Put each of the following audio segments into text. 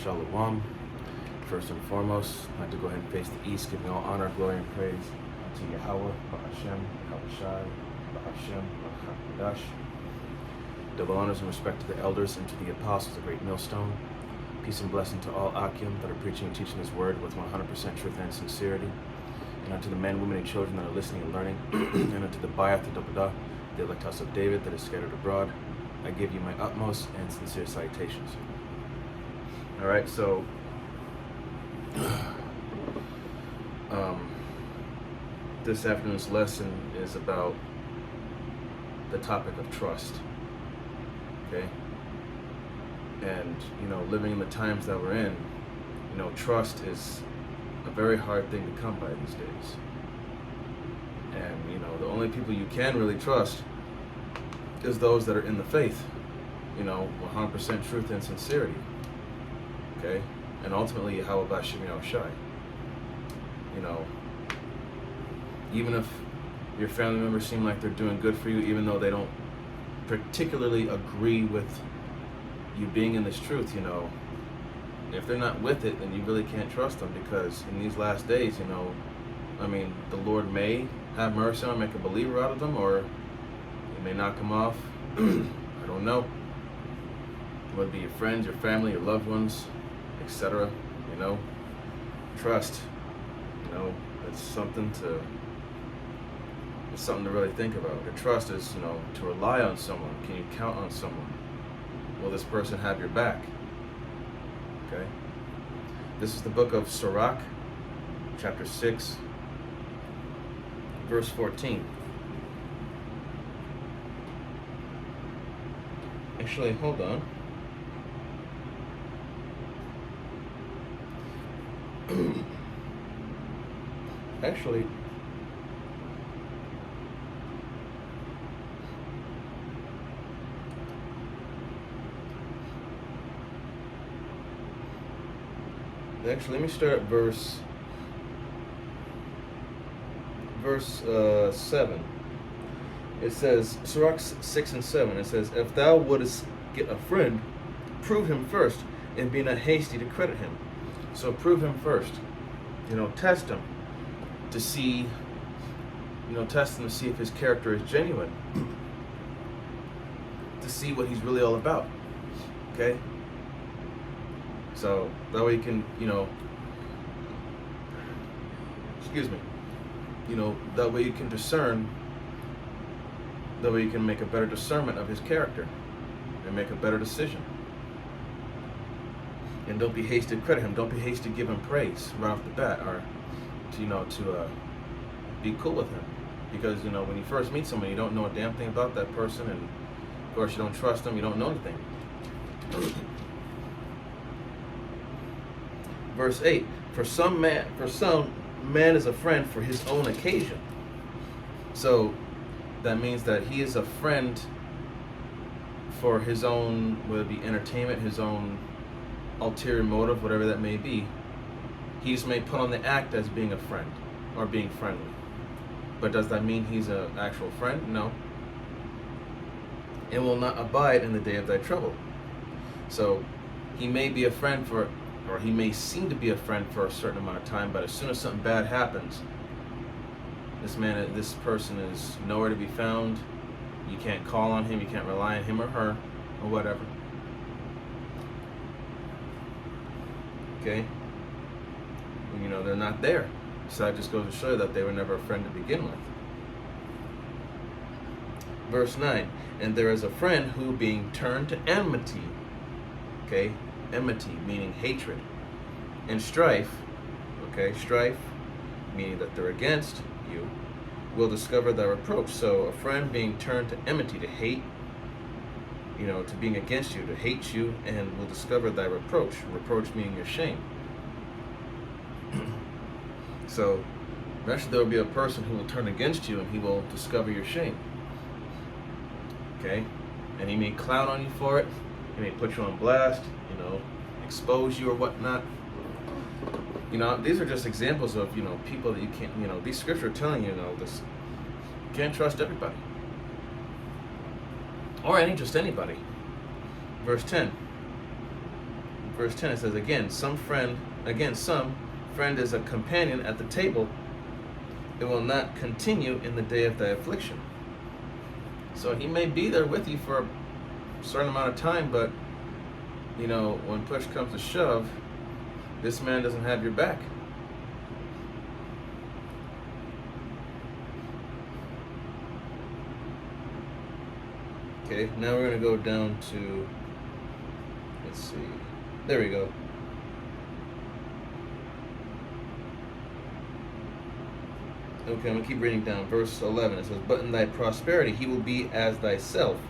Shalom. First and foremost, I'd like to go ahead and face the east, giving all honor, glory, and praise unto Yahweh, Ba'ashem, Habashai, Ba'ashem, Ba'achadash. Double honors and respect to the elders and to the apostles, the great millstone. Peace and blessing to all Akim that are preaching and teaching His word with 100% truth and sincerity. And unto the men, women, and children that are listening and learning. And unto the Bayath, the Dabadah, the elect house of David that is scattered abroad. I give you my utmost and sincere salutations. All right, so this afternoon's lesson is about the topic of trust. Okay, and living in the times that we're in, trust is a very hard thing to come by these days. And the only people you can really trust is those that are in the faith. 100% truth and sincerity. Okay, and ultimately Yahweh B'Shem Yahushai. Even if your family members seem like they're doing good for you, even though they don't particularly agree with you being in this truth, if they're not with it, then you really can't trust them, because in these last days, the Lord may have mercy on them, make a believer out of them, or He may knock them off. I don't know. Whether it be your friends, your family, your loved ones, etc. Trust. It's something to really think about. The trust is, to rely on someone. Can you count on someone? Will this person have your back? Okay. This is the book of Sirach, chapter 6, verse 14. Actually, hold on. Actually, let me start at verse 7. It says, Sirach 6 and 7, it says, "If thou wouldest get a friend, prove him first, and be not hasty to credit him." So prove him first. Test him to see, test him to see if his character is genuine. To see what he's really all about. Okay? So that way you can, that way you can discern, that way you can make a better discernment of his character and make a better decision. And don't be hasty to credit him. Don't be hasty to give him praise right off the bat, or to be cool with him. Because, when you first meet someone, you don't know a damn thing about that person, and of course you don't trust them, you don't know anything. Verse 8, for some man is a friend for his own occasion. So that means that he is a friend for his own, whether it be entertainment, his own ulterior motive, whatever that may be. He just may put on the act as being a friend or being friendly. But does that mean he's an actual friend? No. And will not abide in the day of thy trouble. So he may be a friend or he may seem to be a friend for a certain amount of time, but as soon as something bad happens, this person is nowhere to be found. You can't call on him, you can't rely on him or her, or whatever. Okay? They're not there. So that just goes to show you that they were never a friend to begin with. Verse 9, and there is a friend who, being turned to enmity, okay, enmity meaning hatred, and strife, okay, strife meaning that they're against you, will discover thy reproach. So a friend being turned to enmity, to hate, to being against you, to hate you, and will discover thy reproach. Reproach meaning your shame. So eventually there will be a person who will turn against you, and he will discover your shame. Okay? And he may clown on you for it. He may put you on blast, expose you or whatnot. These are just examples of, people that you can't, these scriptures are telling you, this, you can't trust everybody. Or just anybody. Verse 10. verse 10, it says, some friend is a companion at the table. It will not continue in the day of thy affliction. So he may be there with you for a certain amount of time, but when push comes to shove, this man doesn't have your back. Okay, now we're going to go down to, let's see, there we go. Okay, I'm going to keep reading down. Verse 11, it says, but in thy prosperity he will be as thyself,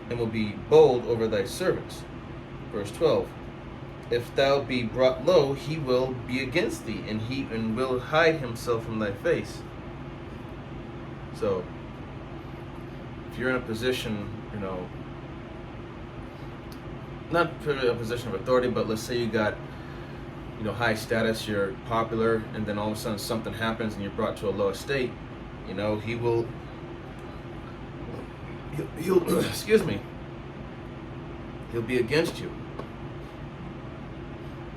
and will be bold over thy servants. Verse 12, if thou be brought low, he will be against thee, and will hide himself from thy face. So, if you're in a position, not really a position of authority, but let's say you got, high status, you're popular, and then all of a sudden something happens and you're brought to a low estate, he'll excuse me, he'll be against you.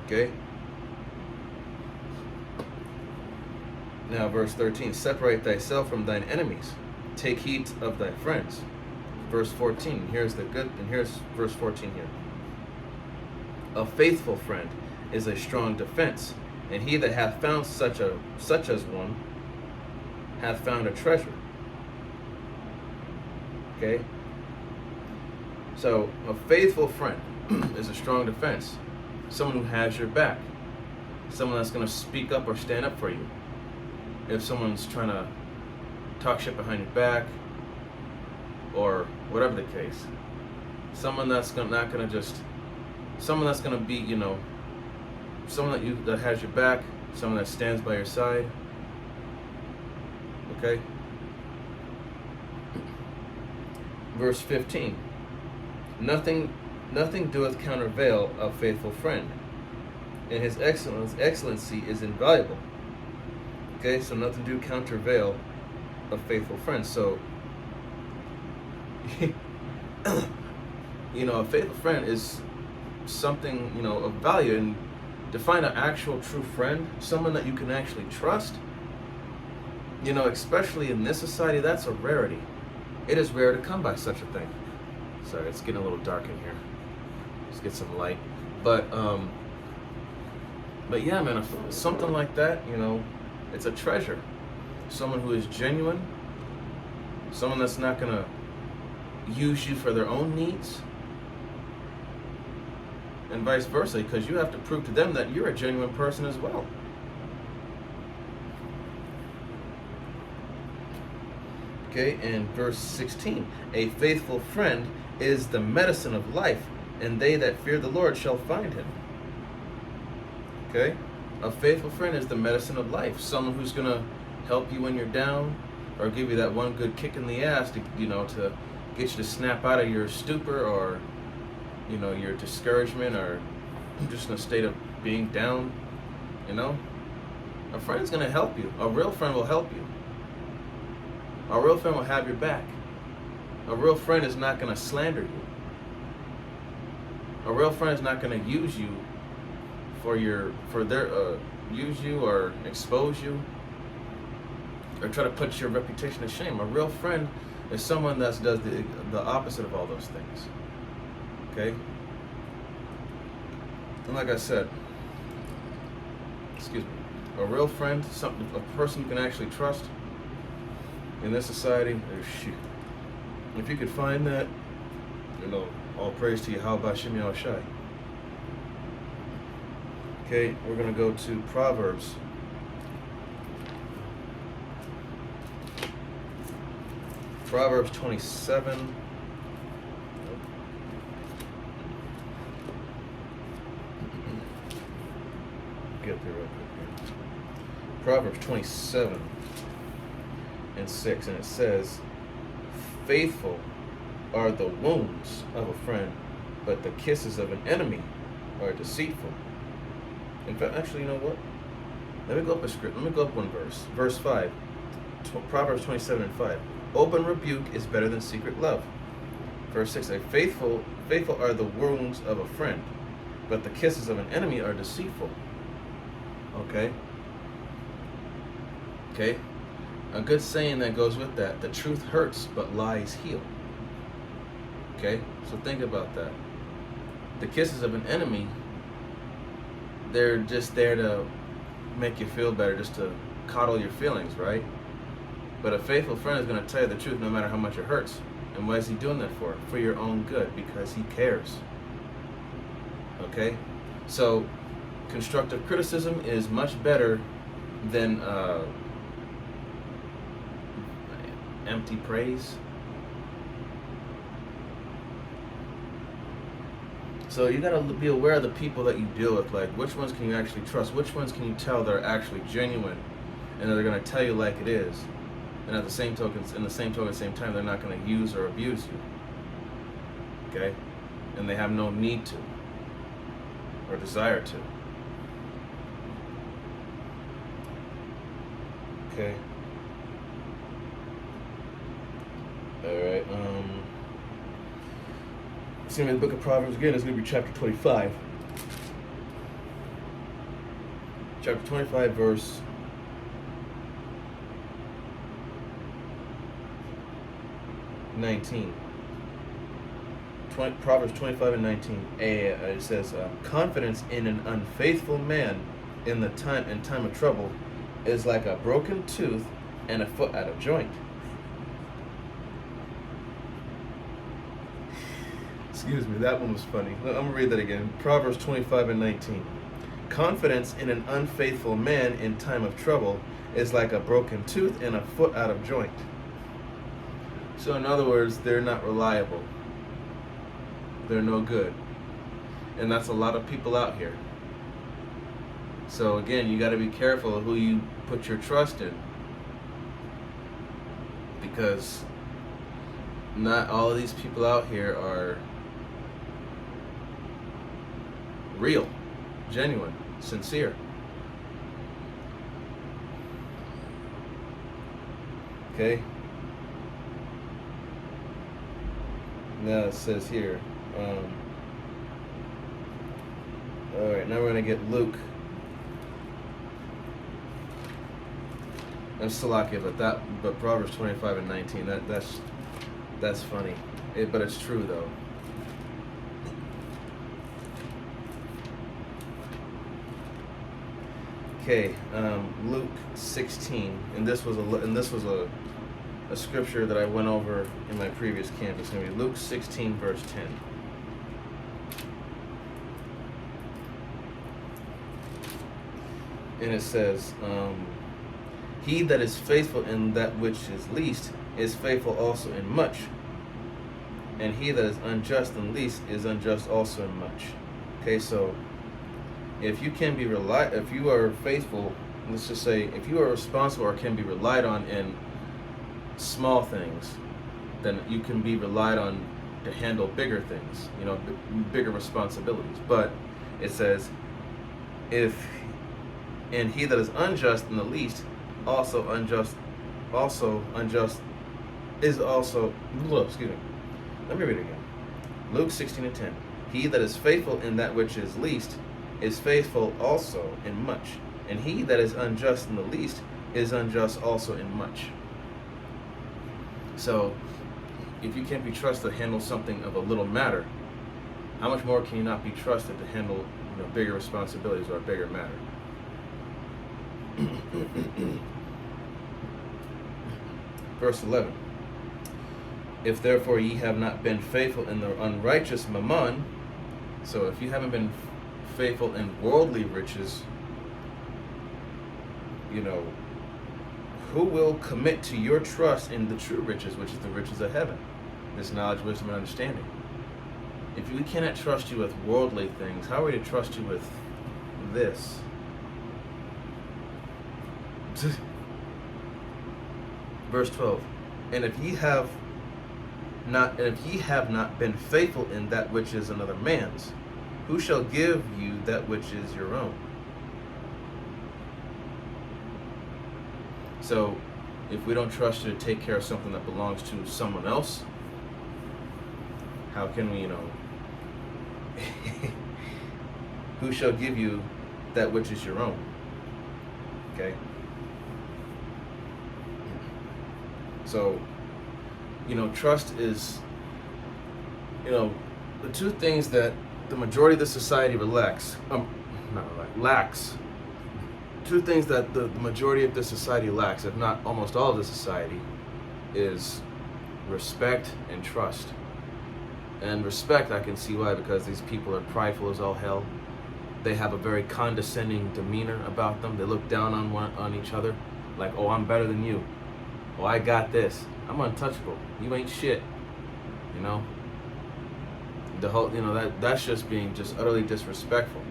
Okay? Now verse 13, separate thyself from thine enemies, take heed of thy friends. Verse 14, here's verse 14 here. A faithful friend is a strong defense, and he that hath found such as one hath found a treasure. Okay? So a faithful friend is a strong defense. Someone who has your back. Someone that's going to speak up or stand up for you. If someone's trying to talk shit behind your back, or whatever the case. Someone that's not going to be, someone that has your back, someone that stands by your side. Okay? Verse 15. Nothing doeth countervail a faithful friend, and his excellency is invaluable. Okay, so nothing do countervail a faithful friend. So, a faithful friend is something, of value. And to find an actual true friend, someone that you can actually trust, especially in this society, that's a rarity. It is rare to come by such a thing. Sorry, it's getting a little dark in here. Let's get some light. But yeah, man, something like that, it's a treasure. Someone who is genuine, someone that's not gonna use you for their own needs, and vice versa, because you have to prove to them that you're a genuine person as well. Okay, and verse 16, a faithful friend is the medicine of life, and they that fear the Lord shall find him. Okay, a faithful friend is the medicine of life. Someone who's gonna help you when you're down, or give you that one good kick in the ass to get you to snap out of your stupor, or your discouragement, or just in a state of being down. A friend's gonna help you. A real friend will help you. A real friend will have your back. A real friend is not gonna slander you. A real friend is not gonna use you use you or expose you, or try to put your reputation to shame. A real friend is someone that does the opposite of all those things. Okay? And like I said, a real friend, a person you can actually trust in this society, if you could find that, all praise to Yahweh B'Shem Yahushai. Okay, we're going to go to Proverbs. Proverbs 27. Get there real quick here. Proverbs 27 and 6, and it says, faithful are the wounds of a friend, but the kisses of an enemy are deceitful. In fact, actually, you know what? Let me go up a script. Let me go up one verse. Verse 5. Proverbs 27 and 5. Open rebuke is better than secret love. Verse 6. Faithful are the wounds of a friend, but the kisses of an enemy are deceitful. Okay? Okay? A good saying that goes with that: the truth hurts, but lies heal. Okay? So think about that. The kisses of an enemy, they're just there to make you feel better, just to coddle your feelings, right? But a faithful friend is going to tell you the truth no matter how much it hurts. And why is he doing that for? For your own good, because he cares. Okay? So, constructive criticism is much better than empty praise. So you gotta be aware of the people that you deal with. Like, which ones can you actually trust? Which ones can you tell they're actually genuine, and they're gonna tell you like it is? And at the same token, same time, they're not gonna use or abuse you. Okay, and they have no need to or desire to. Okay. All right. It's gonna be the book of Proverbs again. It's gonna be chapter 25. Chapter 25, verse 19. Proverbs 25 and 19. It says, "Confidence in an unfaithful man in time of trouble is like a broken tooth and a foot out of joint." Excuse me, that one was funny. I'm going to read that again. Proverbs 25 and 19. "Confidence in an unfaithful man in time of trouble is like a broken tooth and a foot out of joint." So in other words, they're not reliable. They're no good. And that's a lot of people out here. So again, you got to be careful of who you put your trust in. Because not all of these people out here are real, genuine, sincere. Okay? Now it says here, alright, now we're going to get Luke. I'm Salakia, but Proverbs 25 and 19, that's funny. But it's true though. Okay, Luke 16, and this was a scripture that I went over in my previous camp. It's going to be Luke 16, verse 10. And it says, "He that is faithful in that which is least is faithful also in much. And he that is unjust in least is unjust also in much." Okay, so if you are faithful, let's just say, if you are responsible or can be relied on in small things, then you can be relied on to handle bigger things, bigger responsibilities. But it says, and he that is unjust in the least also unjust is also, excuse me, let me read it again. Luke 16 and 10. "He that is faithful in that which is least is faithful also in much, and he that is unjust in the least is unjust also in much." So, if you can't be trusted to handle something of a little matter, how much more can you not be trusted to handle bigger responsibilities or a bigger matter? Verse 11. "If therefore ye have not been faithful in the unrighteous mammon," so if you haven't been faithful in worldly riches, who will commit to your trust in the true riches, which is the riches of heaven, this knowledge, wisdom, and understanding? If we cannot trust you with worldly things, how are we to trust you with this? Verse 12. "And if ye have not been faithful in that which is another man's, who shall give you that which is your own?" So, if we don't trust you to take care of something that belongs to someone else, how can we, who shall give you that which is your own? Okay? So, trust is, the two things that the majority of the society lacks. Two things that the majority of the society lacks, if not almost all of the society, is respect and trust. And respect, I can see why, because these people are prideful as all hell. They have a very condescending demeanor about them. They look down on each other, like, oh, I'm better than you. Oh, I got this. I'm untouchable. You ain't shit. The whole, that's just being just utterly disrespectful.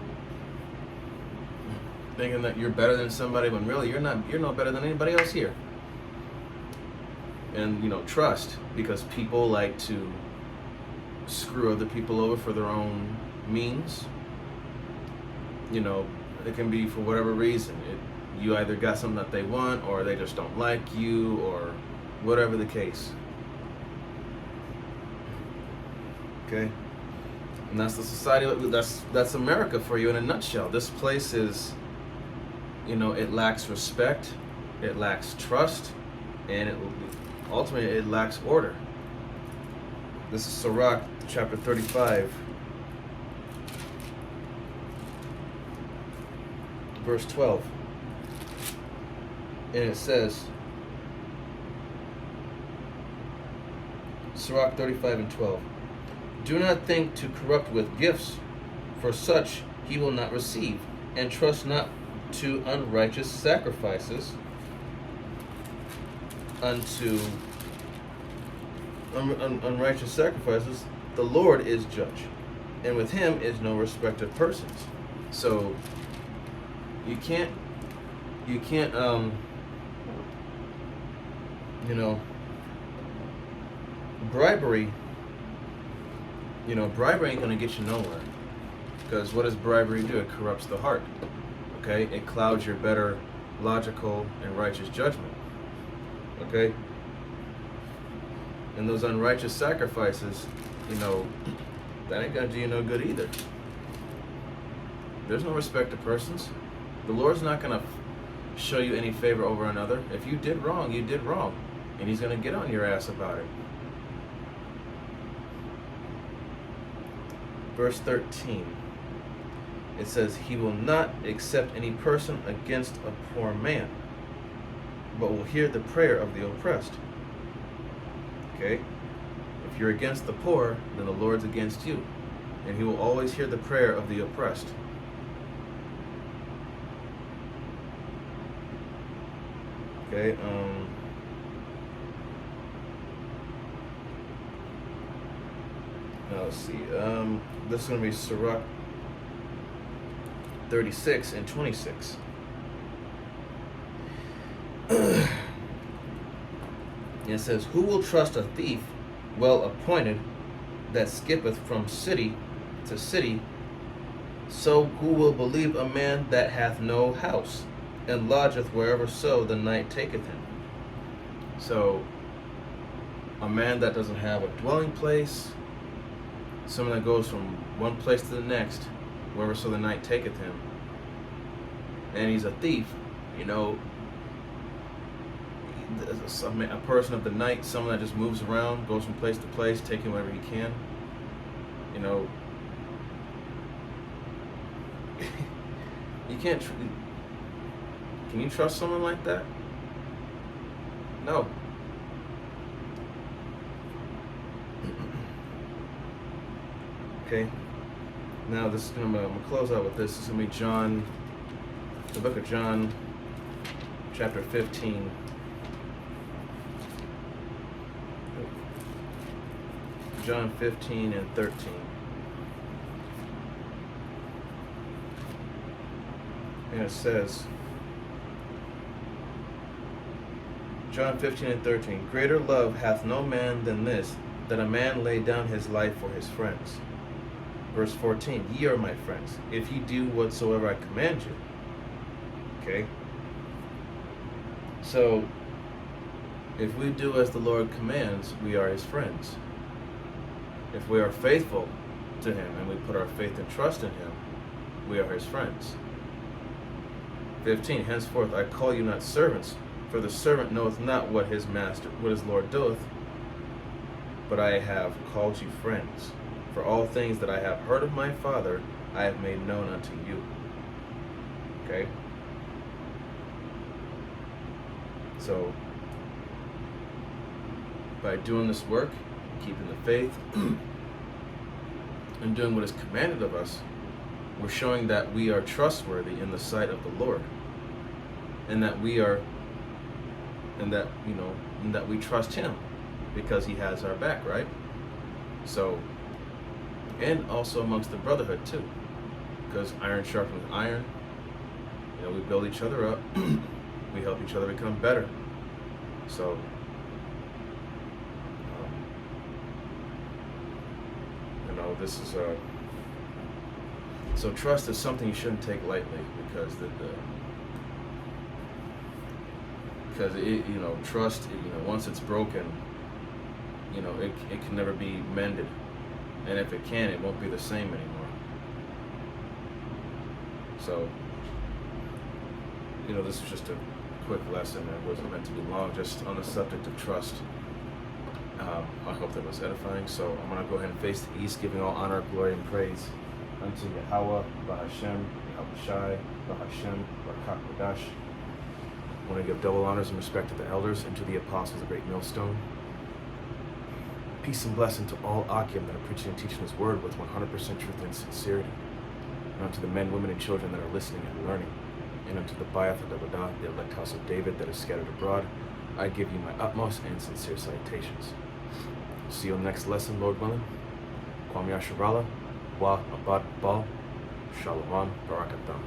Thinking that you're better than somebody when really you're no better than anybody else here. And trust, because people like to screw other people over for their own means. It can be for whatever reason. You either got something that they want, or they just don't like you, or whatever the case. Okay? And that's the society, that's America for you in a nutshell. This place is, it lacks respect, it lacks trust, and ultimately it lacks order. This is Sirach chapter 35, verse 12. And it says, Sirach 35 and 12. Do not think to corrupt with gifts, for such he will not receive, and trust not to unrighteous sacrifices unrighteous sacrifices. The Lord is judge, and with him is no respect of persons. So you can't bribery ain't gonna get you nowhere, because what does bribery do? It corrupts the heart. Okay, it clouds your better logical and righteous judgment. Okay, and those unrighteous sacrifices, that ain't gonna do you no good either. There's no respect of persons. The Lord's not gonna show you any favor over another. If you did wrong, you did wrong, and he's gonna get on your ass about it. Verse 13, it says, he will not accept any person against a poor man, but will hear the prayer of the oppressed. Okay? If you're against the poor, then the Lord's against you, and he will always hear the prayer of the oppressed. Okay, now let's see, this is going to be Sirach 36 and 26. It says, who will trust a thief well appointed, that skippeth from city to city? So who will believe a man that hath no house, and lodgeth wherever so the night taketh him? So a man that doesn't have a dwelling place, someone that goes from one place to the next, wherever so the night taketh him, and he's a thief, a person of the night, someone that just moves around, goes from place to place, taking whatever he can. You can't. Can you trust someone like that? No. Okay. Now this is I'm gonna close out with this. This is gonna be John, the book of John, chapter 15. John 15 and 13. And it says, John 15 and 13, greater love hath no man than this, that a man lay down his life for his friends. Verse 14, ye are my friends, if ye do whatsoever I command you. Okay? So, if we do as the Lord commands, we are his friends. If we are faithful to him and we put our faith and trust in him, we are his friends. 15, henceforth I call you not servants, for the servant knoweth not what his Lord doeth, but I have called you friends. For all things that I have heard of my Father, I have made known unto you. Okay? So, by doing this work, keeping the faith, and doing what is commanded of us, we're showing that we are trustworthy in the sight of the Lord, and that we trust Him because He has our back, right? So, and also amongst the brotherhood too, because iron sharpens iron. We build each other up. We help each other become better. So, this is so trust is something you shouldn't take lightly, because trust, once it's broken, it can never be mended, and if it can, it won't be the same anymore. So, this is just a quick lesson. It wasn't meant to be long, just on the subject of trust. I hope that was edifying. So I'm going to go ahead and face the east, giving all honor, glory, and praise unto Yahweh, Bahashem, Yahushai, Bahashem, Barakakadash. I want to give double honors and respect to the elders and to the apostles of the great millstone. Peace and blessing to all Akim that are preaching and teaching His word with 100% truth and sincerity. And unto the men, women, and children that are listening and learning. And unto the Bayath Adabadah, the elect house of David that is scattered abroad, I give you my utmost and sincere salutations. See you on the next lesson, Lord willing. Kwam Yasharala, Wa Abad Bal, Shalom, Barakatam.